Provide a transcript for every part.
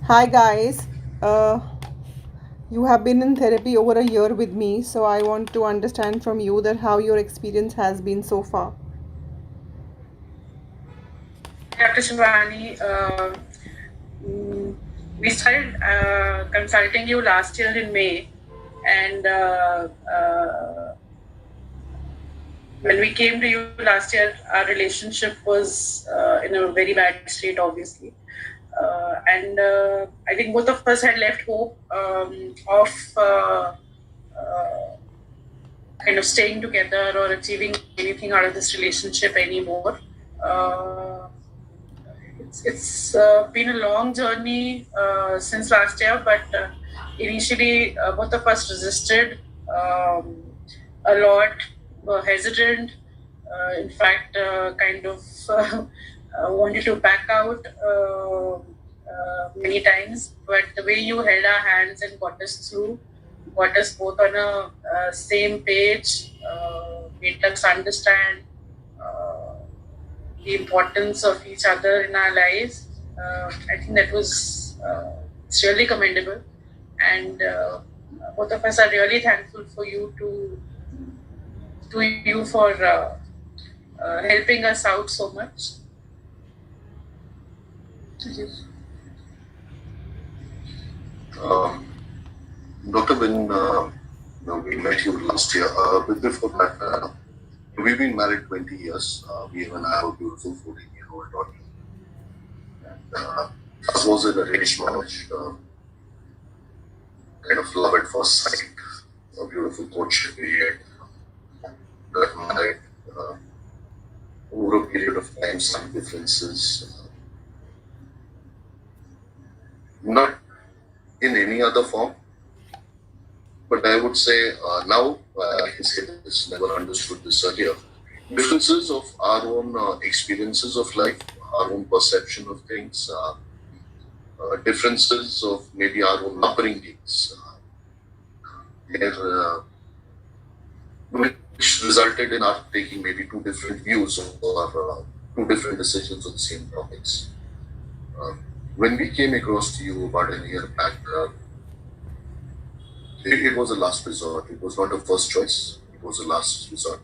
Hi guys, uh, you have been in therapy over a year with me, so I want to understand from you that how your experience has been so far. Dr. Shivani, mm, we started consulting you last year in May, and when we came to you last year, our relationship was in a very bad state, obviously. And I think both of us had left hope of uh, kind of staying together or achieving anything out of this relationship anymore. Uh, it's been a long journey since last year, but initially both of us resisted um, a lot, were hesitant. In fact, kind of wanted to back out many times. But the way you held our hands and got us through, got us both on a same page, made us understand. Uh, the importance of each other in our lives. I think that was it's really commendable, and both of us are really thankful for you to you for helping us out so much. Um, Doctor, when we met you last year, but before that, we've been married 20 years. We even have a beautiful 14-year-old daughter. And us was an arranged marriage, kind of love at first sight, a beautiful courtship period, got married. Over a period of time, some differences, not in any other form, but I would say now, I can say this, never understood this earlier. Differences of our own experiences of life, our own perception of things, differences of maybe our own upbringings, where, which resulted in our taking maybe two different views or two different decisions on the same topics. Uh, when we came across to you about a year back, it was a last resort. It was not a first choice. It was a last resort.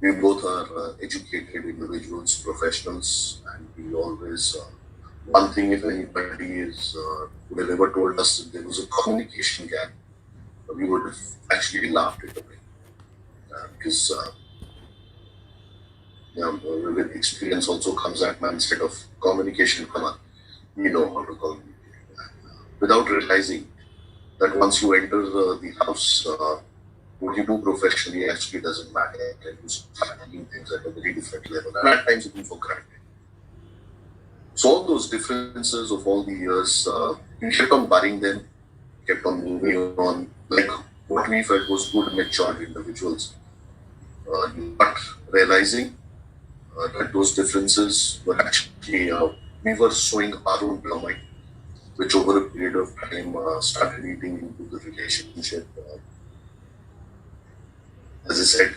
We both are educated individuals, professionals, and we always, one thing if anybody is, would have ever told us that there was a communication gap, we would have actually laughed it away. Because with experience also comes that mindset of communication, come on, we know how to communicate. Without realizing that once you enter the house, what you do professionally actually doesn't matter, and you start doing things at a very different level, and at times even for granted. So all those differences of all the years, we kept on burying them, kept on moving on, like what we felt was good, matured individuals, not realizing that those differences were actually, we were showing our own blind, which over a period of time started eating into the relationship. As I said,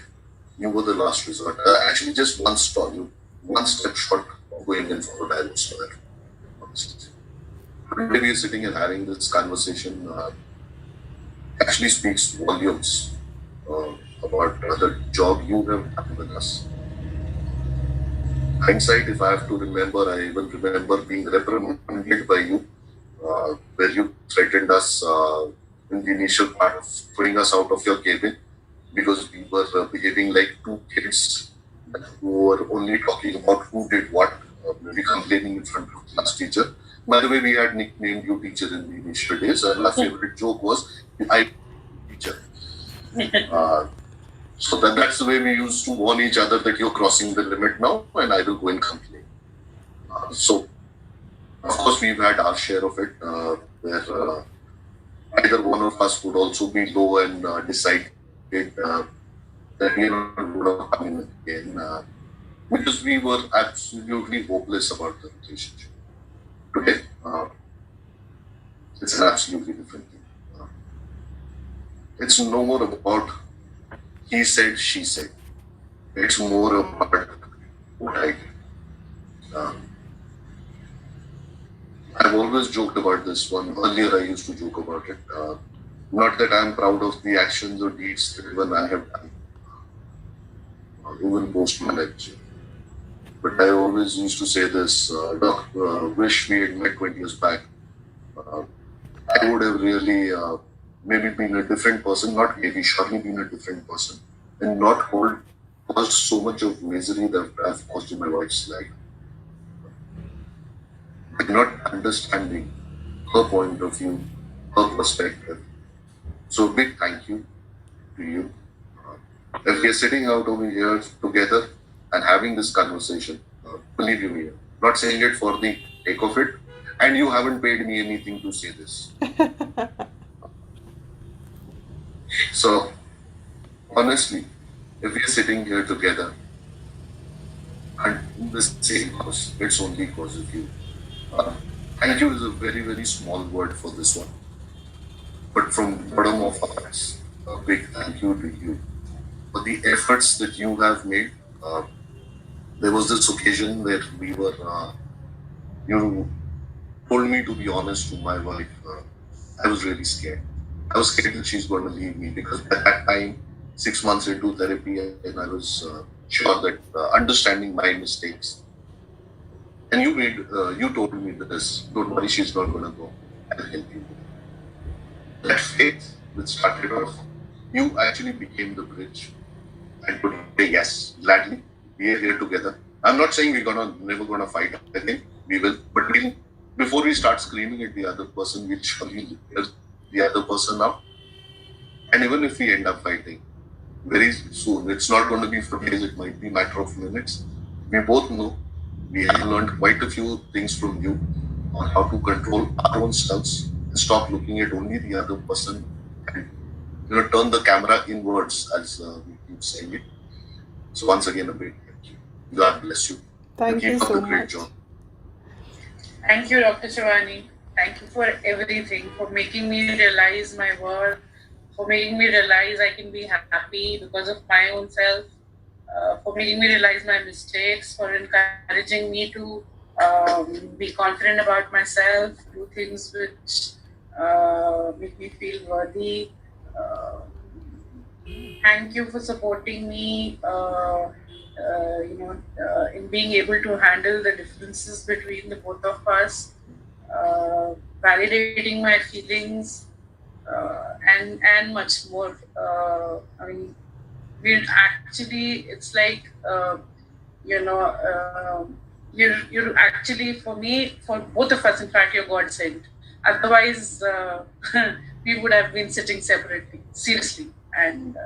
you were the last resort. Actually, just one stop, you one step short of going in for a divorce for that. Honestly. Today we are sitting and having this conversation actually speaks volumes uh, about the job you have done with us. Hindsight, if I have to remember, I even remember being reprimanded by you, where you threatened us in the initial part of throwing us out of your cabin because we were behaving like two kids who were only talking about who did what, maybe complaining in front of class teacher. By the way, we had nicknamed you teacher in the initial days, and our favorite joke was, I teacher. So that's the way we used to warn each other that you're crossing the limit now, and I will go and complain. So, of course, we've had our share of it, where either one of us would also be low and decide that we are not going to come in again, because we were absolutely hopeless about the relationship. Today, it's an absolutely different thing. It's no more about he said, she said. It's more about what I did. I've always joked about this one. Earlier, I used to joke about it. Not that I'm proud of the actions or deeds that even I have done, even post marriage. But I always used to say this, Doc, wish we had met 20 years back. Uh, I would have really maybe been a different person, not maybe, surely been a different person, and not caused so much of misery that I've caused in my wife's life. By not understanding her point of view, her perspective. So, big thank you to you. If we are sitting out over here together and having this conversation, believe you me, not saying it for the take of it, and you haven't paid me anything to say this. So, honestly, if we are sitting here together and in the same house, it's only because of you. Uh, thank you is a very, very small word for this one. But from the bottom of our hearts, a big thank you to you for the efforts that you have made. There was this occasion where we were, you told me to be honest to my wife. I was really scared. I was scared that she's going to leave me because at that time, 6 months into therapy, and I was sure that understanding my mistakes. And you told me this. Don't worry, she's not going to go. I'll help you. That faith which started off, you actually became the bridge. And today, yes, gladly, we are here together. I'm not saying we're never gonna fight. I think we will, but before we start screaming at the other person, we'll surely hear the other person out. And even if we end up fighting very soon, it's not going to be for days. It might be a matter of minutes. We both know we have learned quite a few things from you on how to control our own selves and stop looking at only the other person and turn the camera inwards as we keep saying it. So once again, a big thank you. God bless you. Thank you Keep up so the great much. job. Thank you, Dr. Shivani. Thank you for everything, for making me realize my worth, for making me realize I can be happy because of my own self, for making me realize my mistakes, for encouraging me to be confident about myself, do things which make me feel worthy. Uh, Thank you for supporting me, in being able to handle the differences between the both of us, validating my feelings, and much more. I mean, we're actually, it's like, you know, you're actually, for me, for both of us, in fact, you're God sent. Otherwise, we would have been sitting separately, seriously. And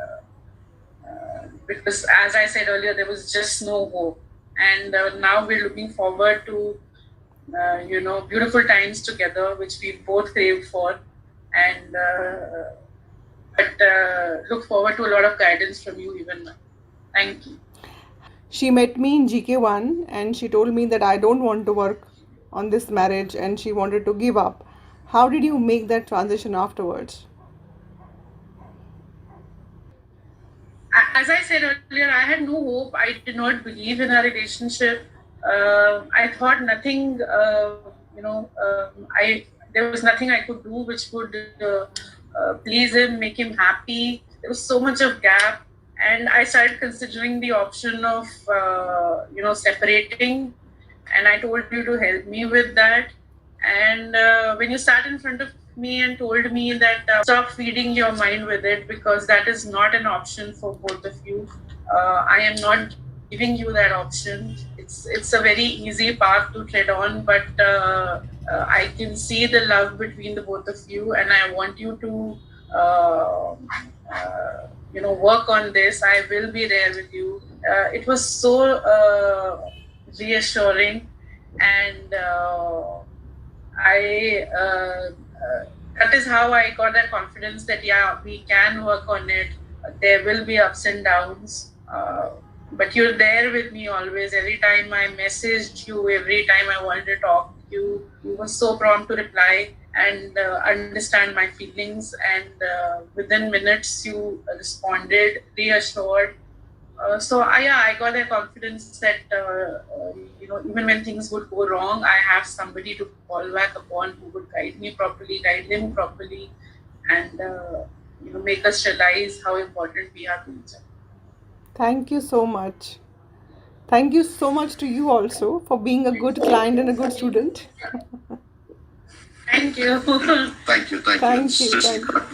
because, as I said earlier, there was just no hope. And now we're looking forward to, beautiful times together, which we both crave for. And but look forward to a lot of guidance from you even now. Thank you. She met me in GK1 and she told me that I don't want to work on this marriage and she wanted to give up. How did you make that transition afterwards? As I said earlier, I had no hope. I did not believe in our relationship. I thought nothing, there was nothing I could do which would please him, make him happy. There was so much of gap, and I started considering the option of, separating. And I told you to help me with that. And when you sat in front of me and told me that stop feeding your mind with it because that is not an option for both of you. I am not giving you that option. It's a very easy path to tread on, but I can see the love between the both of you, and I want you to, work on this. I will be there with you. It was so reassuring, and that is how I got that confidence that we can work on it. There will be ups and downs, but you're there with me always. Every time I messaged you, every time I wanted to talk to you, you were so prompt to reply and understand my feelings. And within minutes, you responded, reassured. I got that confidence that even when things would go wrong, I have somebody to fall back upon who would guide me properly, guide them properly, and make us realize how important we are to each other. Thank you so much. Thank you so much to you also for being a good client and a good student. Thank you. Thank you. Thank It's you. just Thank you.